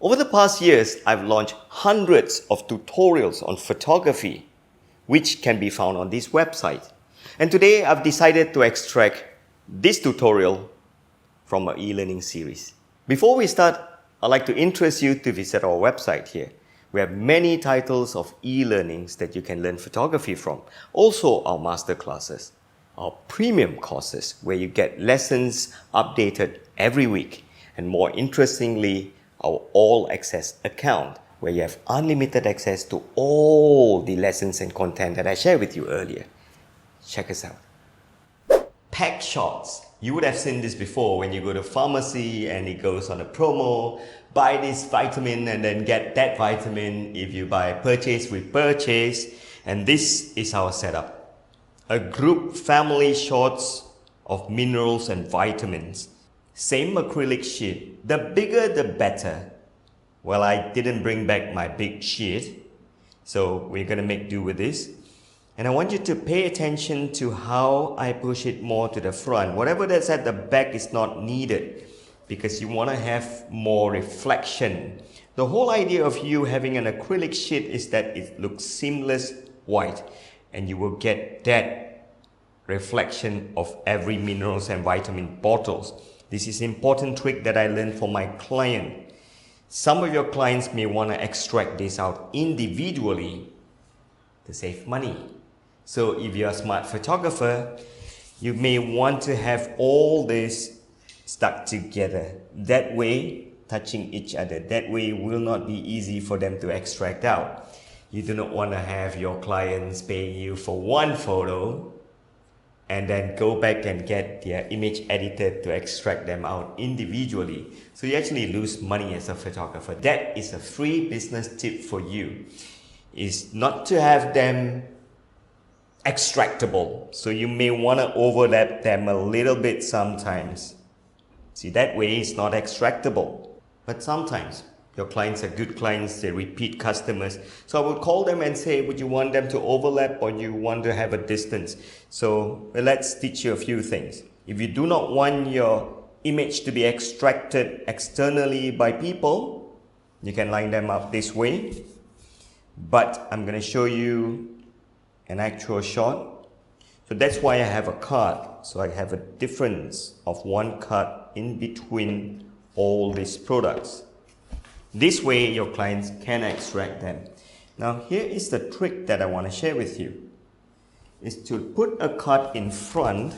Over the past years, I've launched hundreds of tutorials on photography, which can be found on this website. And today I've decided to extract this tutorial from our e-learning series. Before we start, I'd like to interest you to visit our website here. We have many titles of e-learnings that you can learn photography from. Also our masterclasses, our premium courses where you get lessons updated every week. And more interestingly, our all-access account where you have unlimited access to all the lessons and content that I shared with you earlier. Check us out. Packshots. You would have seen this before when you go to pharmacy and it goes on a promo. Buy this vitamin and then get that vitamin if you buy purchase with purchase. And this is our setup. A group family shots of minerals and vitamins. Same acrylic sheet. The bigger the better. Well, I didn't bring back my big sheet, so we're gonna make do with this. And I want you to pay attention to how I push it more to the front. Whatever that's at the back is not needed because you want to have more reflection. The whole idea of you having an acrylic sheet is that it looks seamless white and you will get that reflection of every minerals and vitamin bottles. This is an important trick that I learned from my client. Some of your clients may want to extract this out individually to save money. So if you're a smart photographer, you may want to have all this stuck together. That way, touching each other. That way it will not be easy for them to extract out. You do not want to have your clients paying you for one photo and then go back and get their image edited to extract them out individually. So you actually lose money as a photographer. That is a free business tip for you. Is not to have them extractable. So you may want to overlap them a little bit sometimes. See, that way it's not extractable. But sometimes your clients are good clients, they're repeat customers. So I would call them and say, would you want them to overlap or you want to have a distance? So let's teach you a few things. If you do not want your image to be extracted externally by people, you can line them up this way. But I'm going to show you an actual shot. So that's why I have a card. So I have a difference of one card in between all these products. This way your clients can extract them. Now here is the trick that I want to share with you. Is to put a card in front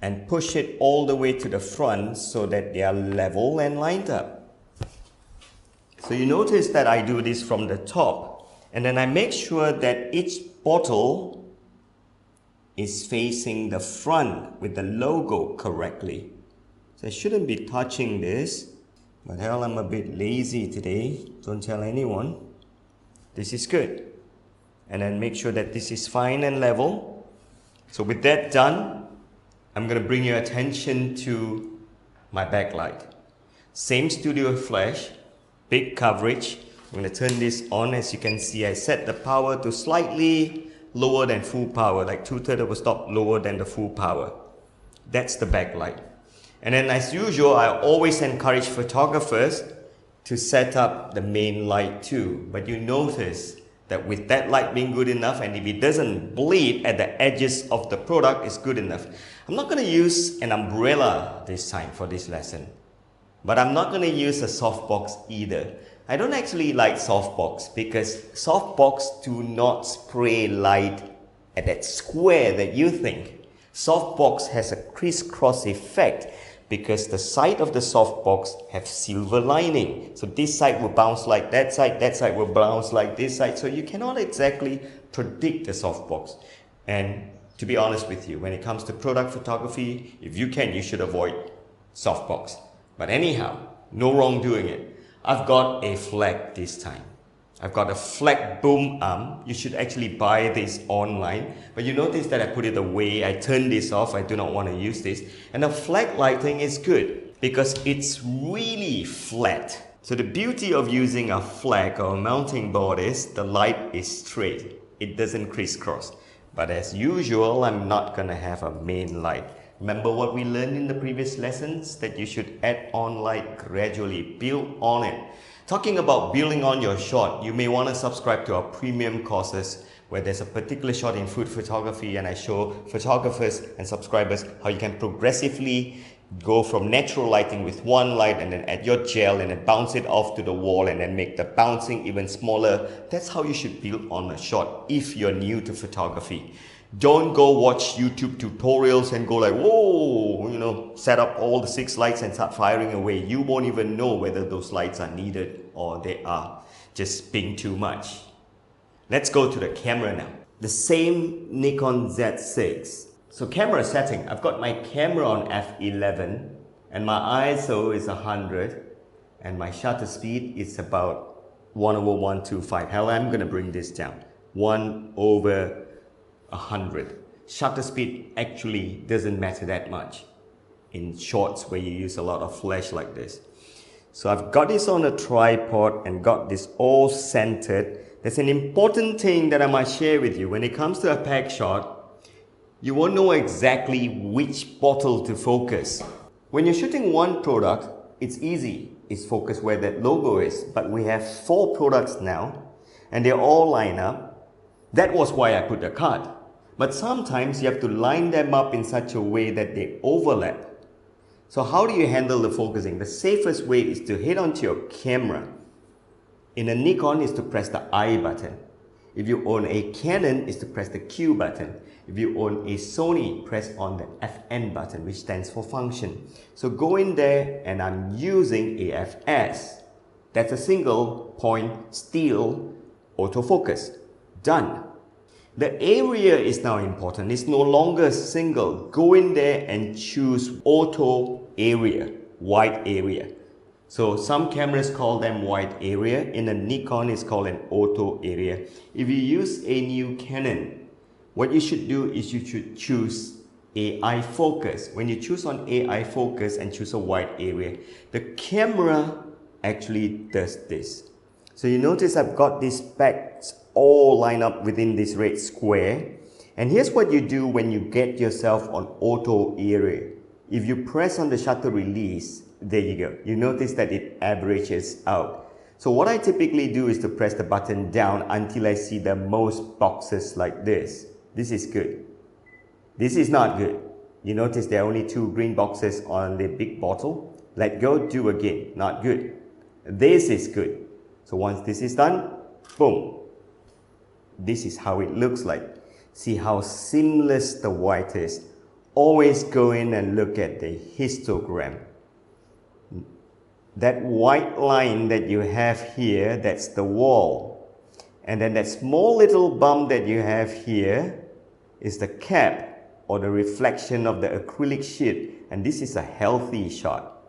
and push it all the way to the front so that they are level and lined up. So you notice that I do this from the top. And then I make sure that each bottle is facing the front with the logo correctly. So I shouldn't be touching this, but hell, I'm a bit lazy today. Don't tell anyone. This is good. And then make sure that this is fine and level. So with that done, I'm going to bring your attention to my backlight. Same studio flash, big coverage. I'm going to turn this on. As you can see, I set the power to slightly lower than full power, like 2/3 of a stop lower than the full power. That's the backlight. And then as usual, I always encourage photographers to set up the main light too. But you notice that with that light being good enough, and if it doesn't bleed at the edges of the product, it's good enough. I'm not going to use an umbrella this time for this lesson. But I'm not going to use a softbox either. I don't actually like softbox because softbox do not spray light at that square that you think. Softbox has a crisscross effect because the side of the softbox have silver lining. So this side will bounce like that side will bounce like this side. So you cannot exactly predict the softbox. And to be honest with you, when it comes to product photography, if you can, you should avoid softbox. But anyhow, no wrong doing it. I've got a flag this time. I've got a flag boom arm. You should actually buy this online. But you notice that I put it away. I turned this off. I do not want to use this. And the flag lighting is good because it's really flat. So the beauty of using a flag or a mounting board is the light is straight. It doesn't crisscross. But as usual, I'm not going to have a main light. Remember what we learned in the previous lessons? That you should add on light gradually, build on it. Talking about building on your shot, you may want to subscribe to our premium courses where there's a particular shot in food photography and I show photographers and subscribers how you can progressively go from natural lighting with one light and then add your gel and then bounce it off to the wall and then make the bouncing even smaller. That's how you should build on a shot if you're new to photography. Don't go watch YouTube tutorials and go like, whoa, you know, set up all the 6 lights and start firing away. You won't even know whether those lights are needed or they are just being too much. Let's go to the camera now. The same Nikon Z6. So camera setting, I've got my camera on f11 and my ISO is 100 and my shutter speed is about 1/125. Hell, I'm going to bring this down. 1/100. Shutter speed actually doesn't matter that much in shots where you use a lot of flash like this. So I've got this on a tripod and got this all centered. There's an important thing that I must share with you. When it comes to a Packshot, you won't know exactly which bottle to focus. When you're shooting one product, it's easy. It's focused where that logo is. But we have 4 products now and they're all lined up. That was why I put the card. But sometimes you have to line them up in such a way that they overlap. So how do you handle the focusing? The safest way is to head onto your camera. In a Nikon is to press the I button. If you own a Canon, is to press the Q button. If you own a Sony, press on the FN button, which stands for function. So go in there and I'm using AFS. That's a single point still autofocus. Done. The area is now important. It's no longer single. Go in there and choose auto area, wide area. So some cameras call them wide area. In a Nikon, it's called an auto area. If you use a new Canon, what you should do is you should choose AI focus. When you choose on AI focus and choose a wide area, the camera actually does this. So you notice I've got these specs all lined up within this red square. And here's what you do when you get yourself on auto area. If you press on the shutter release, there you go. You notice that it averages out. So what I typically do is to press the button down until I see the most boxes like this. This is good. This is not good. You notice there are only 2 green boxes on the big bottle. Let go, do again. Not good. This is good. So once this is done, boom. This is how it looks like. See how seamless the white is. Always go in and look at the histogram. That white line that you have here, that's the wall. And then that small little bump that you have here is the cap or the reflection of the acrylic sheet. And this is a healthy shot.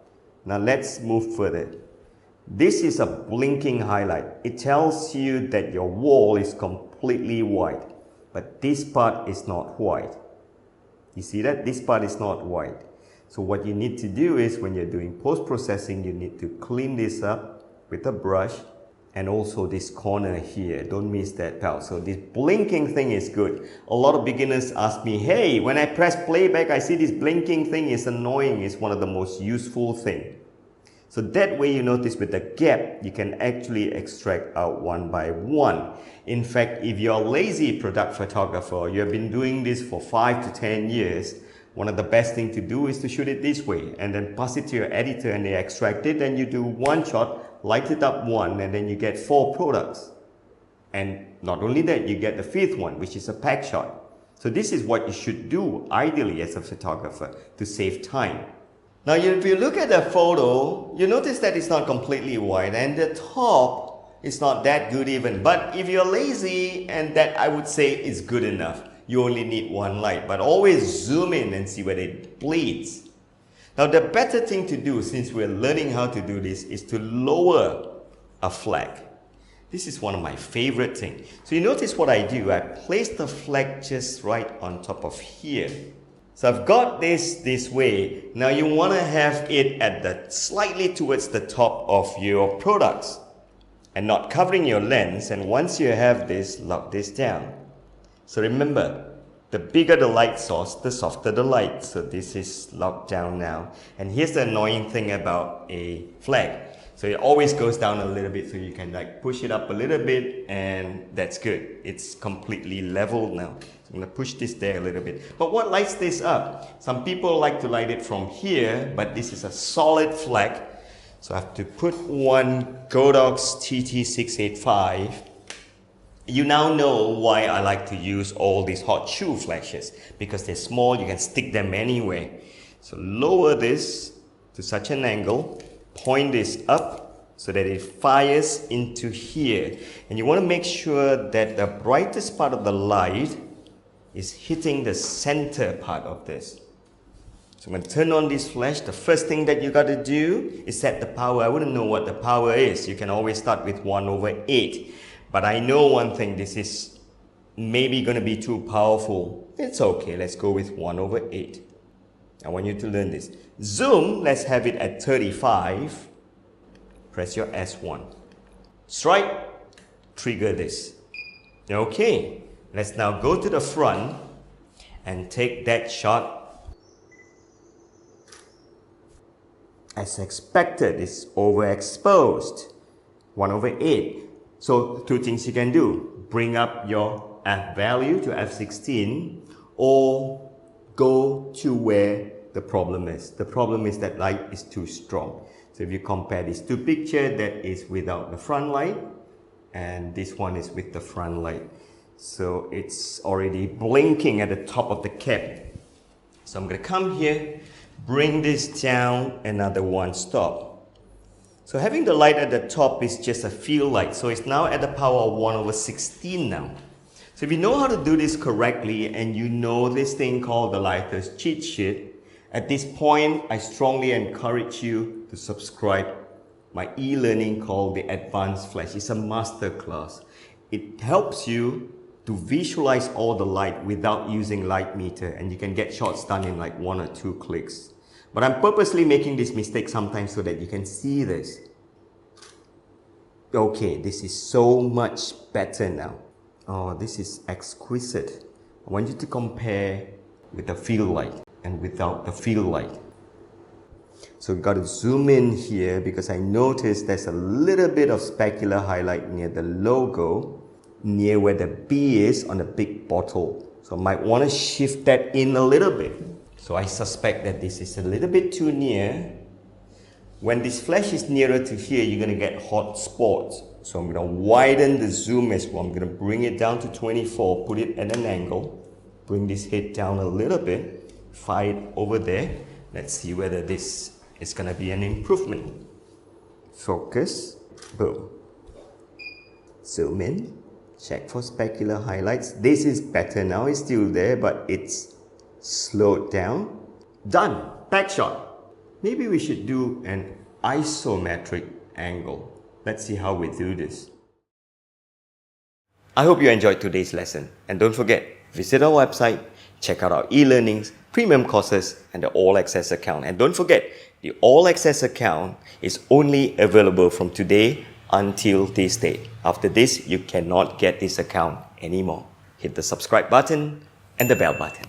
Now let's move further. This is a blinking highlight. It tells you that your wall is completely white, but this part is not white. You see that? This part is not white. So what you need to do is when you're doing post-processing, you need to clean this up with a brush and also this corner here. Don't miss that part. So this blinking thing is good. A lot of beginners ask me, hey, when I press playback, I see this blinking thing is annoying. It's one of the most useful things. So that way you notice with the gap, you can actually extract out one by one. In fact, if you're a lazy product photographer, you have been doing this for 5 to 10 years, one of the best things to do is to shoot it this way and then pass it to your editor and they extract it and you do one shot, light it up one and then you get 4 products. And not only that, you get the 5th one, which is a Packshot. So this is what you should do ideally as a photographer to save time. Now, if you look at the photo, you notice that it's not completely white and the top is not that good even. But if you're lazy, and that I would say is good enough, you only need one light. But always zoom in and see where it bleeds. Now, the better thing to do, since we're learning how to do this, is to lower a flag. This is one of my favorite things. So you notice what I do. I place the flag just right on top of here. So I've got this way. Now you want to have it at the slightly towards the top of your products and not covering your lens. And once you have this, lock this down. So remember, The bigger the light source, the softer the light. So this is locked down now. And here's the annoying thing about a flag. So it always goes down a little bit, so you can like push it up a little bit, and that's good. It's completely leveled now. So I'm gonna push this there a little bit. But what lights this up? Some people like to light it from here, but this is a solid flag. So I have to put one Godox TT685. You now know why I like to use all these hot shoe flashes, because they're small, you can stick them anywhere. So lower this to such an angle, point this up so that it fires into here. And you want to make sure that the brightest part of the light is hitting the center part of this. So I'm going to turn on this flash. The first thing that you got to do is set the power. I wouldn't know what the power is. You can always start with 1/8. But I know one thing, this is maybe going to be too powerful. It's okay, let's go with 1/8. I want you to learn this. Zoom, let's have it at 35. Press your S1. Strike, trigger this. Okay, let's now go to the front and take that shot. As expected, it's overexposed. 1/8. So two things you can do. Bring up your F value to F16 or go to where the problem is. The problem is that light is too strong. So if you compare these two pictures, that is without the front light and this one is with the front light. So it's already blinking at the top of the cap. So I'm going to come here, bring this down another one stop. So having the light at the top is just a field light. So it's now at the power of 1/16 now. So if you know how to do this correctly and you know this thing called the lighter's cheat sheet, at this point, I strongly encourage you to subscribe my e-learning called the Advanced Flash. It's a master class. It helps you to visualize all the light without using light meter, and you can get shots done in like 1 or 2 clicks. But I'm purposely making this mistake sometimes so that you can see this. Okay, this is so much better now. Oh, this is exquisite. I want you to compare with the field light and without the field light. So we've got to zoom in here because I noticed there's a little bit of specular highlight near the logo, near where the B is on the big bottle. So I might want to shift that in a little bit. So I suspect that this is a little bit too near. When this flash is nearer to here, you're going to get hot spots. So I'm going to widen the zoom as well. I'm going to bring it down to 24, put it at an angle, bring this head down a little bit, fire it over there. Let's see whether this is going to be an improvement. Focus, boom. Zoom in, check for specular highlights. This is better now, it's still there, but it's slowed down. Done, Packshot. Maybe we should do an isometric angle. Let's see how we do this. I hope you enjoyed today's lesson. And don't forget, visit our website, check out our e-learnings, premium courses, and the All Access account. And don't forget, the All Access account is only available from today until this date. After this, you cannot get this account anymore. Hit the subscribe button and the bell button.